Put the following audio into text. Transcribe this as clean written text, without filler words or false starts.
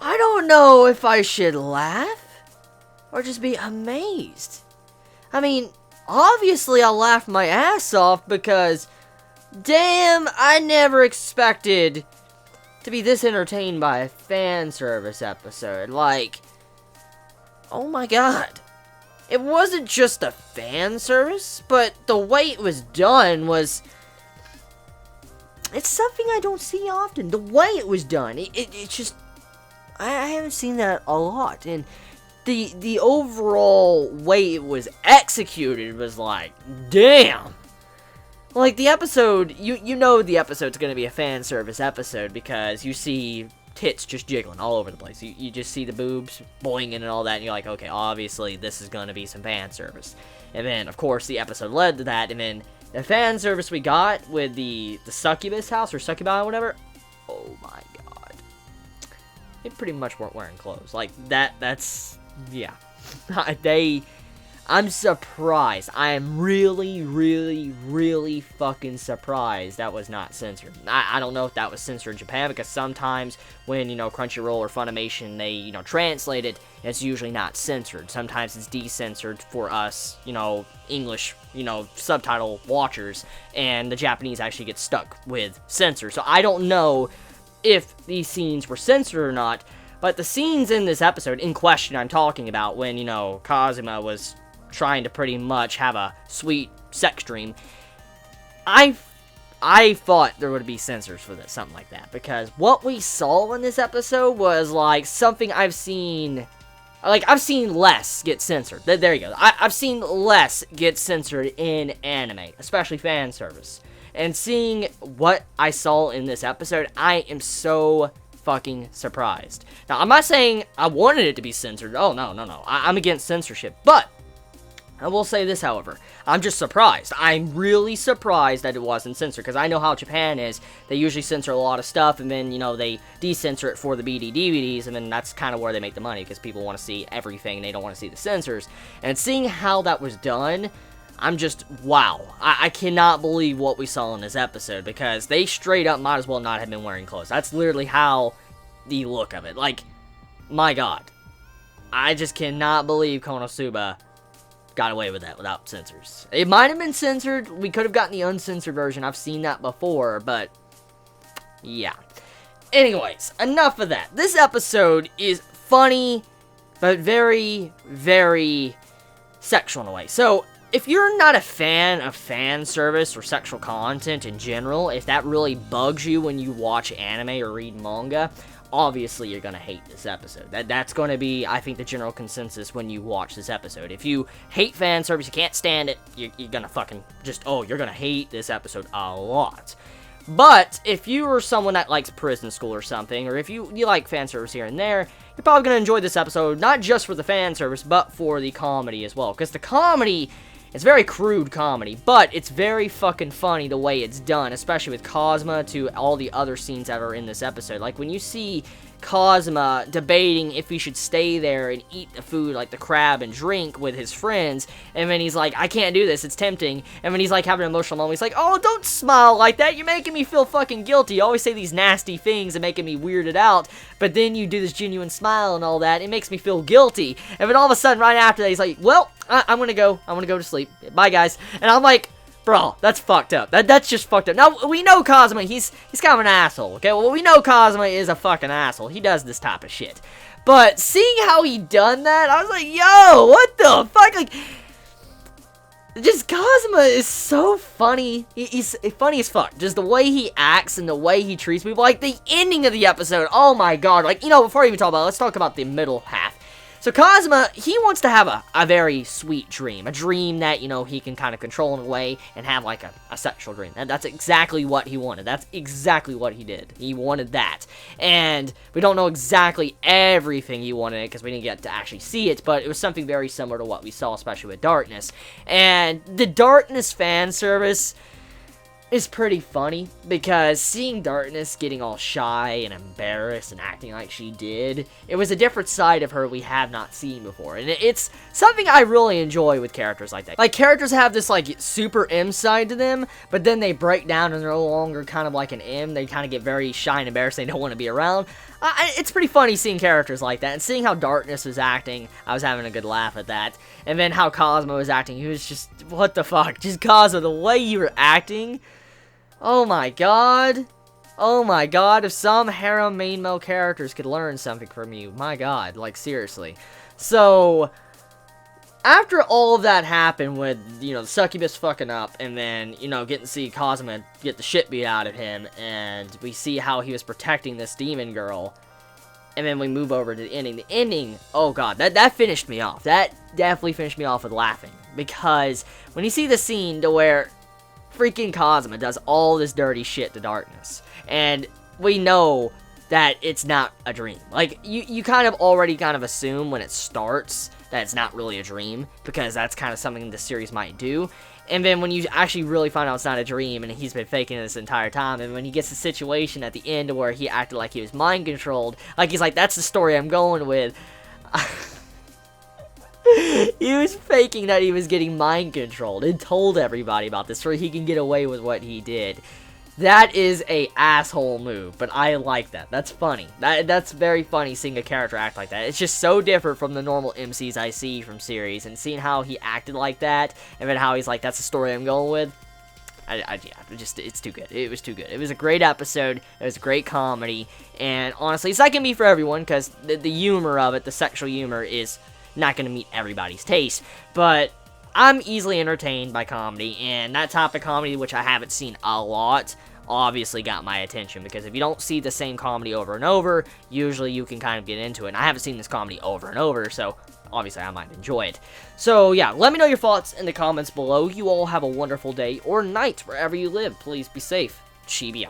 I don't know if I should laugh or just be amazed. I mean, obviously I'll laugh my ass off because, damn, I never expected to be this entertained by a fan service episode. Like, oh my god. It wasn't just a fan service, but the way it was done was... It's something I don't see often. The way it was done, it's just... I haven't seen that a lot, and the overall way it was executed was like, damn! Like, the episode, you know the episode's gonna be a fan service episode because you see tits just jiggling all over the place. You just see the boobs boinging and all that, and you're like, okay, obviously this is gonna be some fan service. And then, of course, the episode led to that, and then the fan service we got with the succubus house, or succubi or whatever, oh my god. They pretty much weren't wearing clothes. Like, that's, yeah. I'm surprised. I am really, really, really fucking surprised that was not censored. I don't know if that was censored in Japan, because sometimes when, Crunchyroll or Funimation, they, translate it, it's usually not censored. Sometimes it's decensored for us, English, subtitle watchers, and the Japanese actually get stuck with censor. So I don't know if these scenes were censored or not, but the scenes in this episode in question I'm talking about, when, Kazuma was trying to pretty much have a sweet sex dream, I thought there would be censors for this, something like that, because what we saw in this episode was, like, something I've seen less get censored. There you go. I've seen less get censored in anime, especially fan service. And seeing what I saw in this episode, I am so fucking surprised. Now, I'm not saying I wanted it to be censored. Oh, no. I'm against censorship. But I will say this, however. I'm just surprised. I'm really surprised that it wasn't censored, because I know how Japan is. They usually censor a lot of stuff, and then, they decensor it for the BD DVDs, and then that's kind of where they make the money, because people want to see everything, and they don't want to see the censors. And seeing how that was done, I'm just, wow. I cannot believe what we saw in this episode, because they straight up might as well not have been wearing clothes. That's literally how the look of it. Like, my god. I just cannot believe Konosuba got away with that without censors. It might have been censored. We could have gotten the uncensored version. I've seen that before, but yeah. Anyways, enough of that. This episode is funny, but very, very sexual in a way. So, if you're not a fan of fan service or sexual content in general, if that really bugs you when you watch anime or read manga, obviously you're gonna hate this episode. That's gonna be, I think, the general consensus when you watch this episode. If you hate fan service, you can't stand it, you're gonna fucking just, you're gonna hate this episode a lot. But if you are someone that likes Prison School or something, or if you like fan service here and there, you're probably gonna enjoy this episode, not just for the fan service, but for the comedy as well. Because the comedy, it's very crude comedy, but it's very fucking funny the way it's done, especially with Kazuma to all the other scenes that are in this episode. Like, when you see Kazuma debating if he should stay there and eat the food, like the crab, and drink with his friends, and then he's like, I can't do this, it's tempting, and then he's like having an emotional moment, he's like, oh, don't smile like that, you're making me feel fucking guilty, you always say these nasty things and making me weirded out, but then you do this genuine smile and all that, it makes me feel guilty, and then all of a sudden, right after that, he's like, well, I'm gonna go to sleep, bye guys, and I'm like, bro, that's fucked up. That's just fucked up. Now, we know Kazuma, he's kind of an asshole, okay? Well, we know Kazuma is a fucking asshole. He does this type of shit. But seeing how he done that, I was like, yo, what the fuck? Like, just Kazuma is so funny. He's funny as fuck. Just the way he acts and the way he treats people. Like, the ending of the episode, oh my god. Like, before I even talk about it, let's talk about the middle half. So Kazuma, he wants to have a very sweet dream. A dream that, he can kind of control in a way and have, like, a sexual dream. And that's exactly what he wanted. That's exactly what he did. He wanted that. And we don't know exactly everything he wanted because we didn't get to actually see it, but it was something very similar to what we saw, especially with Darkness. And the Darkness fan service, is pretty funny, because seeing Darkness getting all shy and embarrassed and acting like she did, it was a different side of her we have not seen before, and it's something I really enjoy with characters like that. Like, characters have this, like, super M side to them, but then they break down and they're no longer kind of like an M, they kind of get very shy and embarrassed, they don't want to be around. It's pretty funny seeing characters like that, and seeing how Darkness was acting, I was having a good laugh at that, and then how Cosmo was acting, he was just, what the fuck, just Cosmo, the way you were acting. Oh my god. Oh my god, if some harem main male characters could learn something from you. My god, like, seriously. So, after all of that happened with, you know, the succubus fucking up, and then, you know, getting to see Cosmo get the shit beat out of him, and we see how he was protecting this demon girl, and then we move over to the ending. The ending, oh god, that finished me off. That definitely finished me off with laughing. Because, when you see the scene to where freaking Cosmo does all this dirty shit to Darkness, and we know that it's not a dream. Like, you kind of already kind of assume when it starts that it's not really a dream, because that's kind of something the series might do, and then when you actually really find out it's not a dream, and he's been faking it this entire time, and when he gets the situation at the end where he acted like he was mind controlled, like he's like, that's the story I'm going with. He was faking that he was getting mind controlled and told everybody about this so he can get away with what he did. That is a asshole move, but I like that. That's funny. That's very funny seeing a character act like that. It's just so different from the normal MCs I see from series, and seeing how he acted like that, and then how he's like, that's the story I'm going with. Yeah, it's too good. It was too good. It was a great episode. It was a great comedy, and honestly, it's not gonna be for everyone, because the humor of it, the sexual humor, is not going to meet everybody's taste, but I'm easily entertained by comedy, and that type of comedy, which I haven't seen a lot, obviously got my attention, because if you don't see the same comedy over and over, usually you can kind of get into it, and I haven't seen this comedy over and over, so obviously I might enjoy it. So yeah, let me know your thoughts in the comments below. You all have a wonderful day or night wherever you live. Please be safe. Chibi.